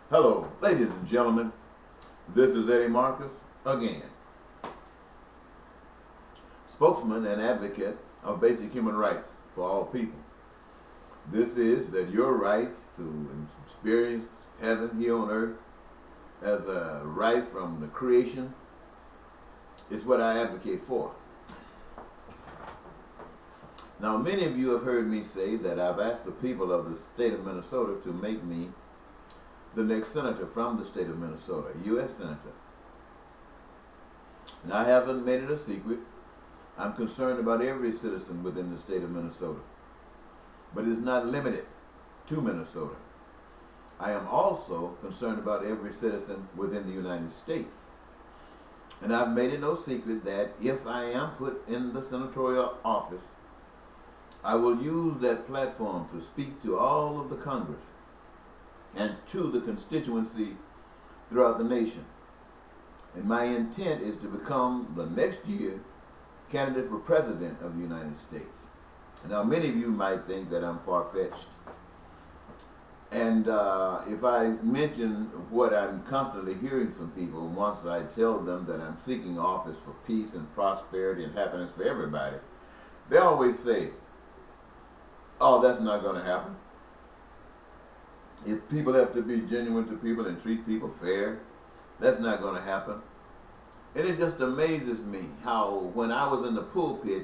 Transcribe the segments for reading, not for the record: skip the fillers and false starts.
Hello, ladies and gentlemen. This is Eddie Marcus again, spokesman and advocate of basic human rights for all people. This is that your rights to experience heaven here on earth as a right from the creation is what I advocate for. Now, many of you have heard me say that I've asked the people of the state of Minnesota to make me the next senator from the state of Minnesota, U.S. Senator. And I haven't made it a secret. I'm concerned about every citizen within the state of Minnesota. But it's not limited to Minnesota. I am also concerned about every citizen within the United States. And I've made it no secret that if I am put in the senatorial office, I will use that platform to speak to all of the Congress and to the constituency throughout the nation. And my intent is to become the next year candidate for president of the United States. Now, many of you might think that I'm far-fetched. And if I mention what I'm constantly hearing from people once I tell them that I'm seeking office for peace and prosperity and happiness for everybody, they always say, oh, that's not going to happen. If people have to be genuine to people and treat people fair, that's not going to happen. And it just amazes me how when I was in the pulpit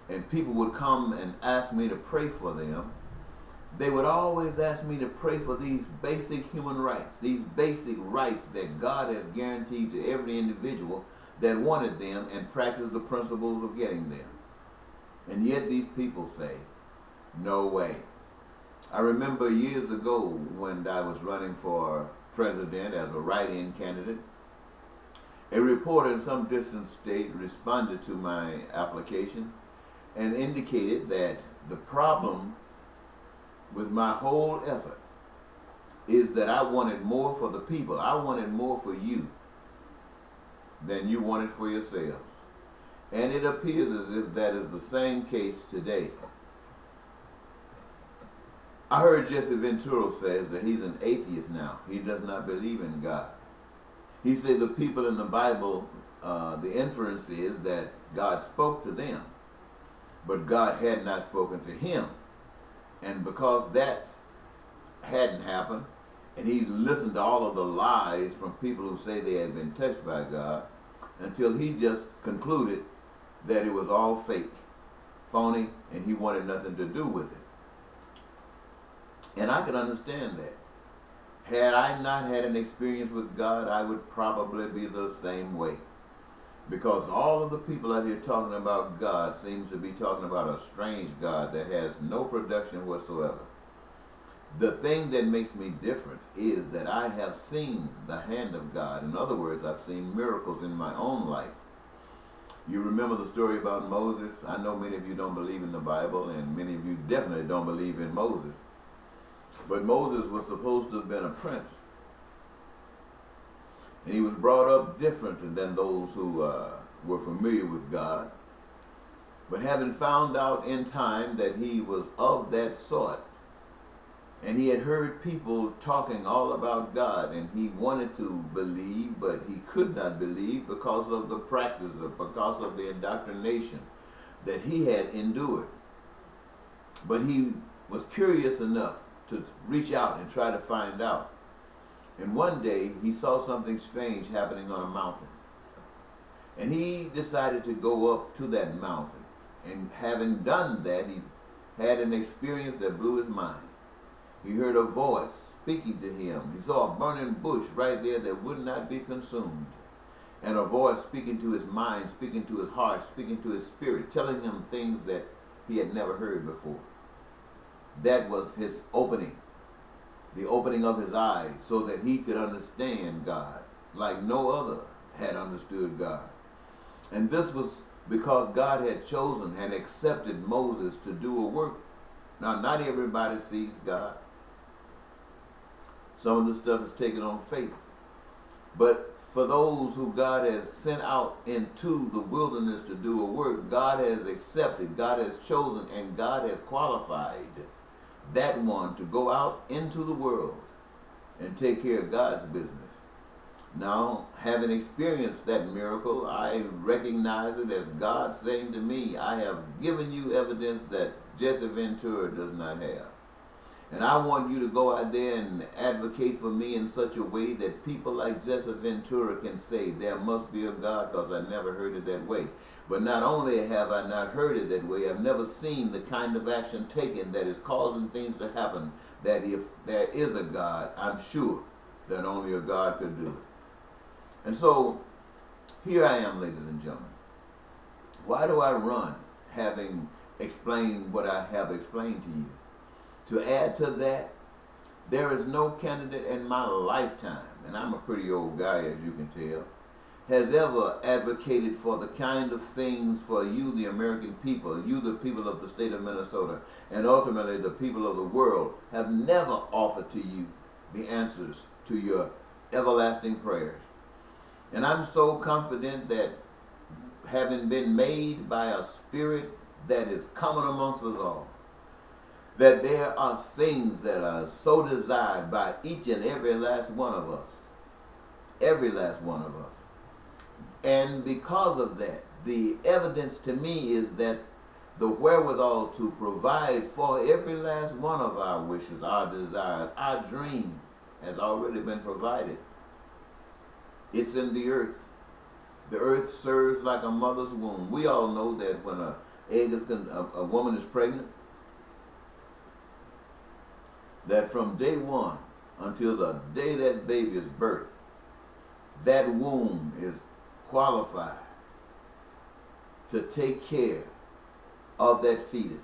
and people would come and ask me to pray for them, they would always ask me to pray for these basic human rights, these basic rights that God has guaranteed to every individual that wanted them and practiced the principles of getting them. And yet these people say, no way. I remember years ago when I was running for president as a write-in candidate, a reporter in some distant state responded to my application and indicated that the problem with my whole effort is that I wanted more for the people. I wanted more for you than you wanted for yourselves. And it appears as if that is the same case today. I heard Jesse Ventura says that he's an atheist now. He does not believe in God. He said the people in the Bible, the inference is that God spoke to them, but God had not spoken to him. And because that hadn't happened, and he listened to all of the lies from people who say they had been touched by God, until he just concluded that it was all fake, phony, and he wanted nothing to do with it. And I can understand that. Had I not had an experience with God, I would probably be the same way. Because all of the people out here talking about God seems to be talking about a strange God that has no production whatsoever. The thing that makes me different is that I have seen the hand of God. In other words, I've seen miracles in my own life. You remember the story about Moses? I know many of you don't believe in the Bible, and many of you definitely don't believe in Moses. But Moses was supposed to have been a prince. And he was brought up different than those who were familiar with God. But having found out in time that he was of that sort, and he had heard people talking all about God, and he wanted to believe, but he could not believe because of the practice, because of the indoctrination that he had endured. But he was curious enough to reach out and try to find out. And one day he saw something strange happening on a mountain. And he decided to go up to that mountain. And having done that, he had an experience that blew his mind. He heard a voice speaking to him. He saw a burning bush right there that would not be consumed. And a voice speaking to his mind, speaking to his heart, speaking to his spirit, telling him things that he had never heard before. That was his opening, the opening of his eyes, so that he could understand God like no other had understood God. And this was because God had chosen and accepted Moses to do a work. Now, not everybody sees God. Some of the stuff is taken on faith. But for those who God has sent out into the wilderness to do a work, God has accepted, God has chosen, and God has qualified that one to go out into the world and take care of God's business. Now, having experienced that miracle, I recognize it as God saying to me, I have given you evidence that Jesse Ventura does not have. And I want you to go out there and advocate for me in such a way that people like Jesse Ventura can say, there must be a God, because I never heard it that way. But not only have I not heard it that way, I've never seen the kind of action taken that is causing things to happen, that if there is a God, I'm sure that only a God could do it. And so, here I am, ladies and gentlemen. Why do I run, having explained what I have explained to you? To add to that, there is no candidate in my lifetime, and I'm a pretty old guy as you can tell, has ever advocated for the kind of things for you, the American people, you, the people of the state of Minnesota, and ultimately the people of the world, have never offered to you the answers to your everlasting prayers. And I'm so confident that having been made by a spirit that is common amongst us all, that there are things that are so desired by each and every last one of us. Every last one of us. And because of that, the evidence to me is that the wherewithal to provide for every last one of our wishes, our desires, our dream has already been provided. It's in the earth. The earth serves like a mother's womb. We all know that when a woman is pregnant, that from day one until the day that baby is birthed, that womb is qualified to take care of that fetus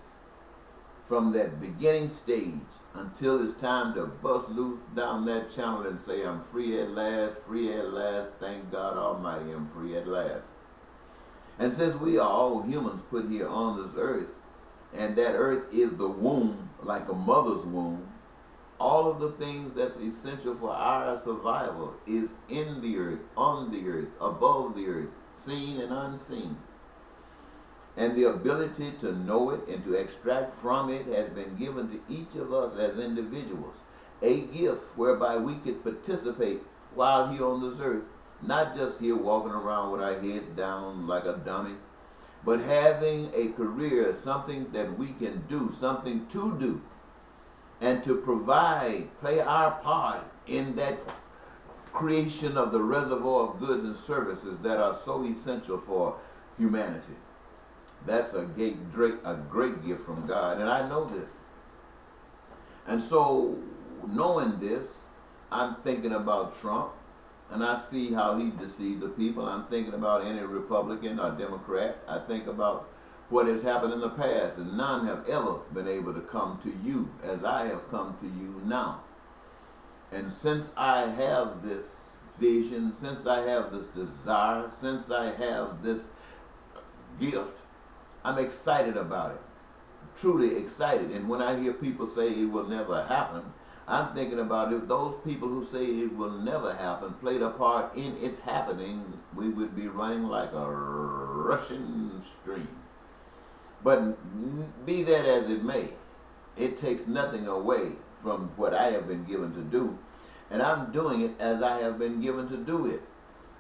from that beginning stage until it's time to bust loose down that channel and say, I'm free at last, thank God Almighty, I'm free at last. And since we are all humans put here on this earth, and that earth is the womb, like a mother's womb, all of the things that's essential for our survival is in the earth, on the earth, above the earth, seen and unseen. And the ability to know it and to extract from it has been given to each of us as individuals. A gift whereby we could participate while here on this earth, not just here walking around with our heads down like a dummy, but having a career, something that we can do, something to do, and to provide, play our part in that creation of the reservoir of goods and services that are so essential for humanity. That's a great gift from God, and I know this. And so, knowing this, I'm thinking about Trump, and I see how he deceived the people. I'm thinking about any Republican or Democrat. I think about what has happened in the past, and none have ever been able to come to you as I have come to you now. And since I have this vision, since I have this desire, since I have this gift, I'm excited about it, truly excited. And when I hear people say it will never happen, I'm thinking about if those people who say it will never happen played a part in its happening, we would be running like a rushing stream. But be that as it may, it takes nothing away from what I have been given to do. And I'm doing it as I have been given to do it.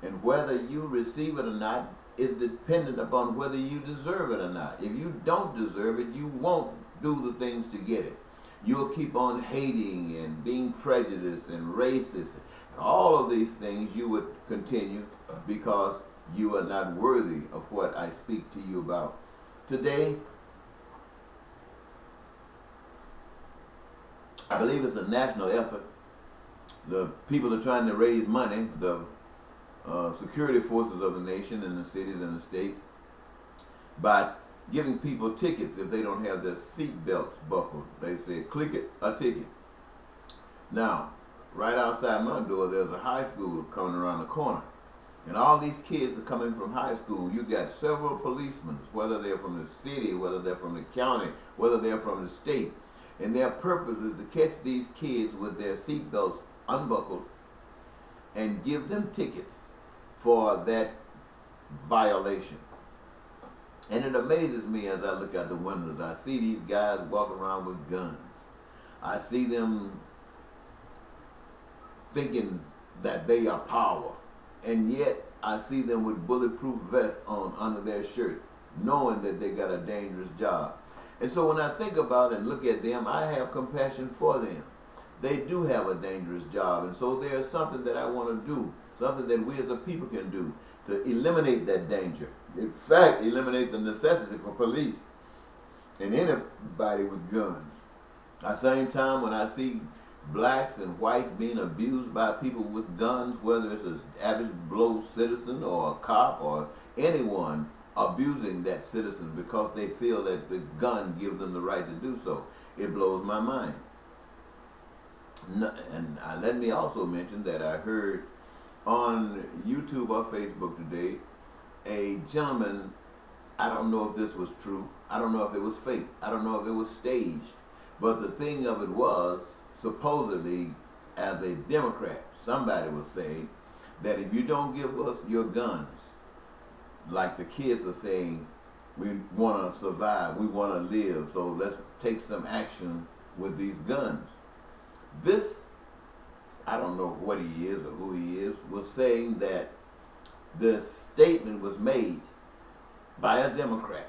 And whether you receive it or not is dependent upon whether you deserve it or not. If you don't deserve it, you won't do the things to get it. You'll keep on hating and being prejudiced and racist. And all of these things you would continue because you are not worthy of what I speak to you about. Today, I believe it's a national effort. The people are trying to raise money, the security forces of the nation and the cities and the states, by giving people tickets if they don't have their seat belts buckled. They say, click it, a ticket. Now, right outside my door, there's a high school coming around the corner. And all these kids are coming from high school. You got several policemen, whether they're from the city, whether they're from the county, whether they're from the state. And their purpose is to catch these kids with their seat belts unbuckled and give them tickets for that violation. And it amazes me as I look out the windows. I see these guys walking around with guns. I see them thinking that they are power, and yet I see them with bulletproof vests on under their shirts, knowing that they got a dangerous job. And so when I think about and look at them, I have compassion for them. They do have a dangerous job, and so there's something that I want to do, something that we as a people can do to eliminate that danger. In fact, eliminate the necessity for police and anybody with guns. At the same time, when I see blacks and whites being abused by people with guns, whether it's an average Joe citizen or a cop or anyone abusing that citizen because they feel that the gun gives them the right to do so, it blows my mind. And let me also mention that I heard on YouTube or Facebook today a gentleman, I don't know if this was true, I don't know if it was fake, I don't know if it was staged, but the thing of it was, supposedly, as a Democrat, somebody was saying that if you don't give us your guns, like the kids are saying, we want to survive, we want to live, so let's take some action with these guns. This, I don't know what he is or who he is, was saying that the statement was made by a Democrat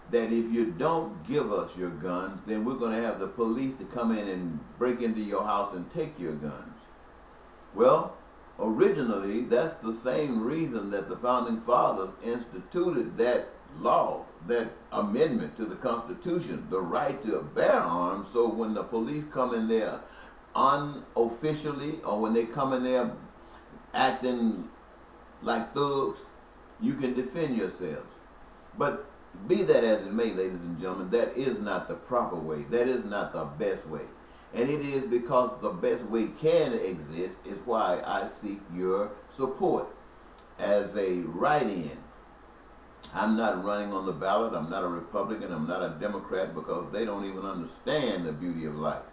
that if you don't give us your guns, then we're going to have the police to come in and break into your house and take your guns. Well, originally, that's the same reason that the Founding Fathers instituted that law, that amendment to the Constitution, the right to bear arms, so when the police come in there unofficially or when they come in there acting like thugs, you can defend yourselves. But be that as it may, ladies and gentlemen, that is not the proper way. That is not the best way. And it is because the best way can exist is why I seek your support as a write-in. I'm not running on the ballot. I'm not a Republican. I'm not a Democrat because they don't even understand the beauty of life.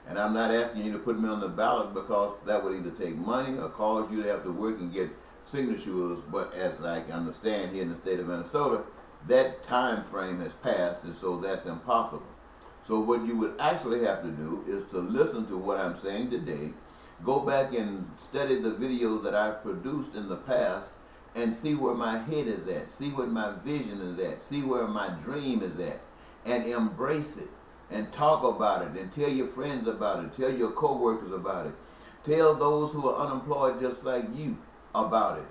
And I'm not asking you to put me on the ballot because that would either take money or cause you to have to work and get signatures. But as I understand here in the state of Minnesota, that time frame has passed, and so that's impossible. So what you would actually have to do is to listen to what I'm saying today, go back and study the videos that I've produced in the past, and see where my head is at, see what my vision is at, see where my dream is at, and embrace it, and talk about it, and tell your friends about it, tell your co-workers about it, tell those who are unemployed just like you about it.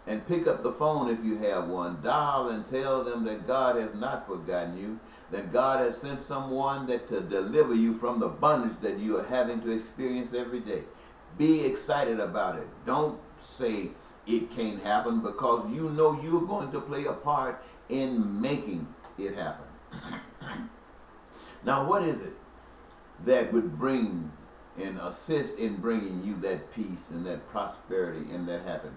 And pick up the phone if you have one, dial and tell them that God has not forgotten you, that God has sent someone that to deliver you from the bondage that you are having to experience every day. Be excited about it. Don't say it can't happen because you know you're going to play a part in making it happen. Now, what is it that would bring and assist in bringing you that peace and that prosperity and that happiness?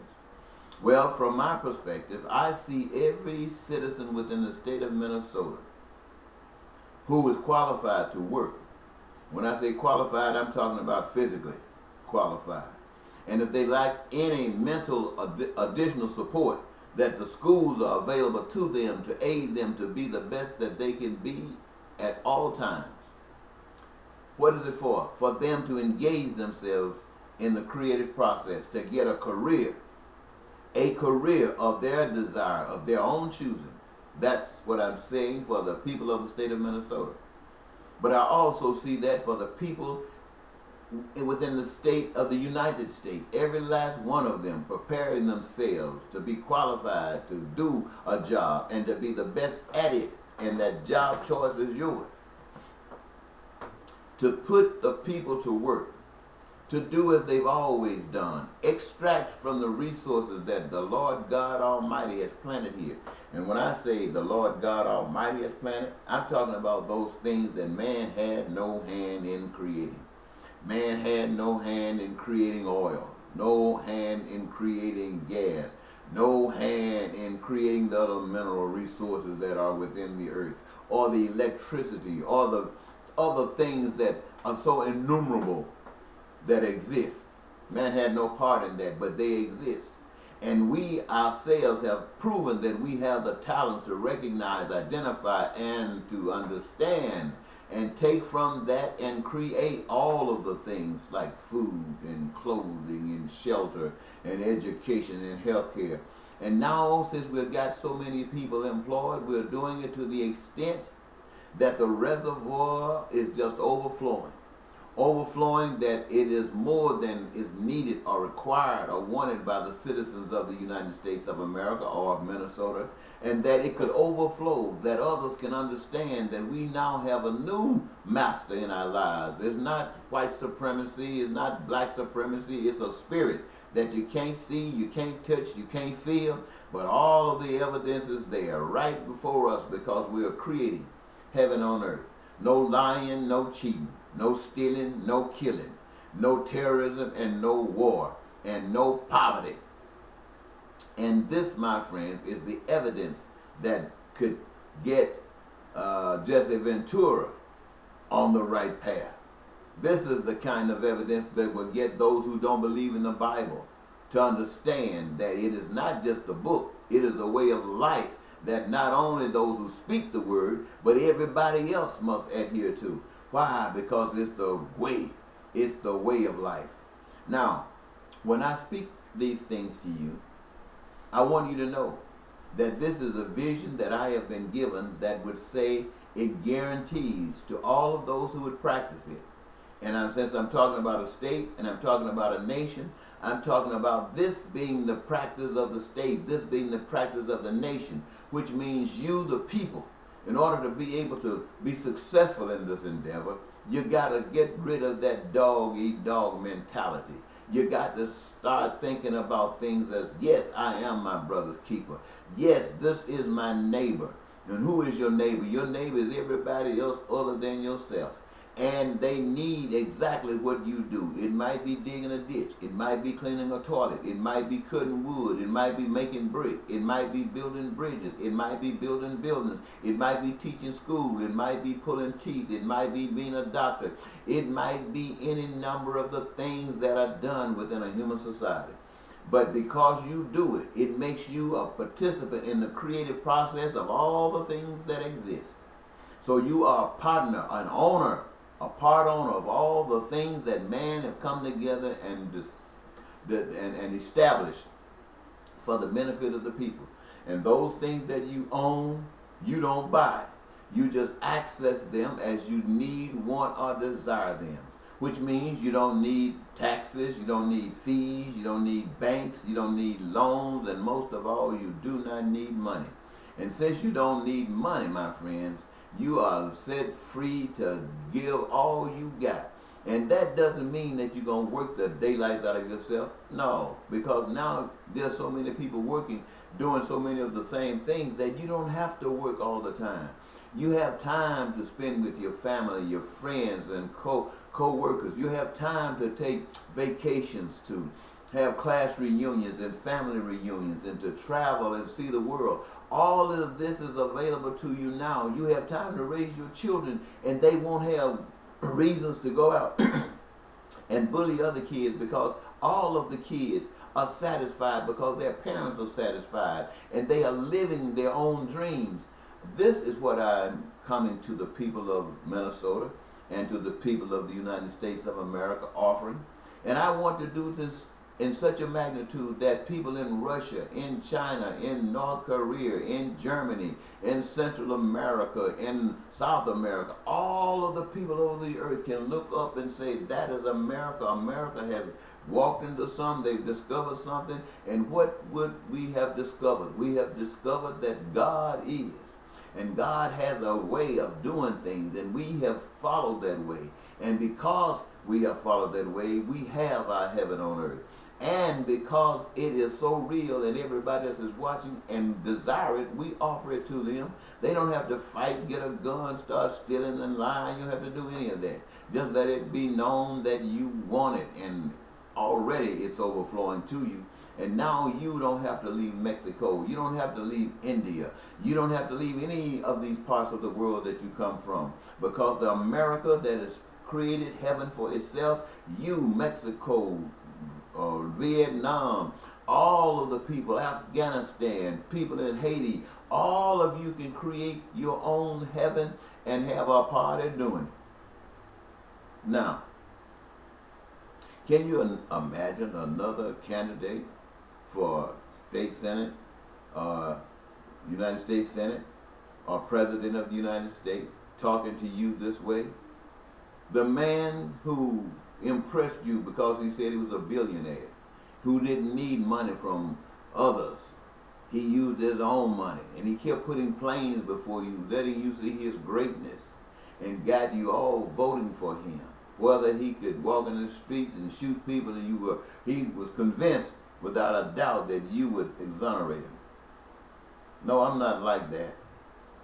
Well, from my perspective, I see every citizen within the state of Minnesota who is qualified to work. When I say qualified, I'm talking about physically qualified. And if they lack any mental additional support, that the schools are available to them to aid them to be the best that they can be at all times. What is it for? For them to engage themselves in the creative process, to get a career of their desire, of their own choosing. That's what I'm saying for the people of the state of Minnesota. But I also see that for the people within the state of the United States, every last one of them preparing themselves to be qualified to do a job and to be the best at it, and that job choice is yours. To put the people to work, to do as they've always done, extract from the resources that the Lord God Almighty has planted here. And when I say the Lord God Almighty has planted, I'm talking about those things that man had no hand in creating. Man had no hand in creating oil, no hand in creating gas, no hand in creating the other mineral resources that are within the earth, or the electricity, or the other things that are so innumerable that exist. Man had no part in that, but they exist. And we ourselves have proven that we have the talents to recognize, identify, and to understand and take from that and create all of the things like food and clothing and shelter and education and health care. And now, since we've got so many people employed, we're doing it to the extent that the reservoir is just overflowing. Overflowing that it is more than is needed or required or wanted by the citizens of the United States of America or of Minnesota, and that it could overflow, that others can understand that we now have a new master in our lives. It's not white supremacy, it's not black supremacy, it's a spirit that you can't see, you can't touch, you can't feel, but all of the evidence is there right before us because we are creating heaven on earth. No lying, no cheating, no stealing, no killing, no terrorism, and no war, and no poverty. And this, my friends, is the evidence that could get Jesse Ventura on the right path. This is the kind of evidence that will get those who don't believe in the Bible to understand that it is not just a book, it is a way of life that not only those who speak the word, but everybody else must adhere to. Why? Because it's the way of life. Now, when I speak these things to you, I want you to know that this is a vision that I have been given that would say it guarantees to all of those who would practice it. And since I'm talking about a state and I'm talking about a nation, I'm talking about this being the practice of the state, this being the practice of the nation, which means you, the people, in order to be able to be successful in this endeavor, you got to get rid of that dog-eat-dog mentality. You got to start thinking about things as, yes, I am my brother's keeper. Yes, this is my neighbor. And who is your neighbor? Your neighbor is everybody else other than yourself. And they need exactly what you do. It might be digging a ditch. It might be cleaning a toilet. It might be cutting wood. It might be making brick. It might be building bridges. It might be building buildings. It might be teaching school. It might be pulling teeth. It might be being a doctor. It might be any number of the things that are done within a human society. But because you do it, it makes you a participant in the creative process of all the things that exist. So you are a partner, an owner, a part owner of all the things that man have come together and established for the benefit of the people. And those things that you own, you don't buy. You just access them as you need, want, or desire them. Which means you don't need taxes, you don't need fees, you don't need banks, you don't need loans, and most of all, you do not need money. And since you don't need money, my friends, you are set free to give all you got. And that doesn't mean that you're going to work the daylights out of yourself. No, because now there's so many people working, doing so many of the same things that you don't have to work all the time. You have time to spend with your family, your friends, and co-workers. You have time to take vacations, to have class reunions and family reunions, and to travel and see the world. All of this is available to you now. You have time to raise your children, and they won't have reasons to go out and bully other kids because all of the kids are satisfied because their parents are satisfied and they are living their own dreams. This is what I'm coming to the people of Minnesota and to the people of the United States of America offering. And I want to do this in such a magnitude that people in Russia, in China, in North Korea, in Germany, in Central America, in South America, all of the people over the earth can look up and say, that is America. America has walked into they've discovered something. And what would we have discovered? We have discovered that God is. And God has a way of doing things, and we have followed that way. And because we have followed that way, we have our heaven on earth. And because it is so real and everybody else is watching and desire it, we offer it to them. They don't have to fight, get a gun, start stealing and lying. You don't have to do any of that. Just let it be known that you want it, and already it's overflowing to you. And now you don't have to leave Mexico. You don't have to leave India. You don't have to leave any of these parts of the world that you come from. Because the America that has created heaven for itself, you, Mexico, Vietnam, all of the people, Afghanistan, people in Haiti, all of you can create your own heaven and have our party doing it. Now, can you imagine another candidate for state senate, or United States Senate, or President of the United States talking to you this way? The man who impressed you because he said he was a billionaire, who didn't need money from others. He used his own money, and he kept putting planes before you, letting you see his greatness, and got you all voting for him. Whether he could walk in the streets and shoot people, and he was convinced without a doubt that you would exonerate him. No, I'm not like that.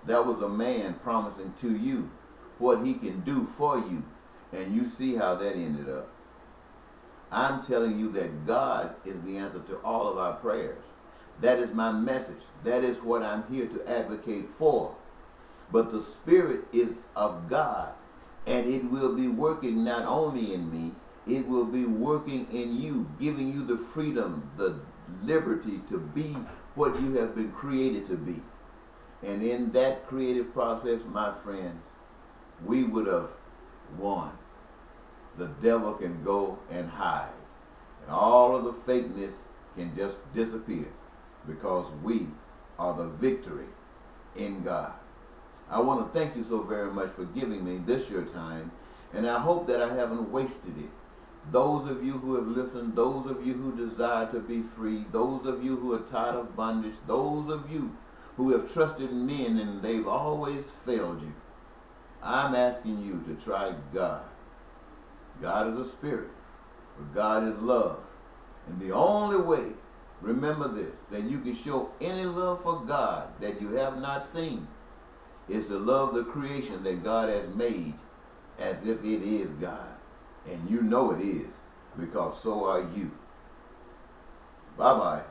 That was a man promising to you what he can do for you, and you see how that ended up. I'm telling you that God is the answer to all of our prayers. That is my message. That is what I'm here to advocate for. But the Spirit is of God, and it will be working not only in me, it will be working in you, giving you the freedom, the liberty to be what you have been created to be. And in that creative process, my friends, we would have won. The devil can go and hide, and all of the fakeness can just disappear, because we are the victory in God. I want to thank you so very much for giving me this your time, and I hope that I haven't wasted it. Those of you who have listened, those of you who desire to be free, those of you who are tired of bondage, those of you who have trusted men and they've always failed you, I'm asking you to try God. God is a spirit, but God is love. And the only way, remember this, that you can show any love for God that you have not seen is to love the creation that God has made as if it is God. And you know it is, because so are you. Bye-bye.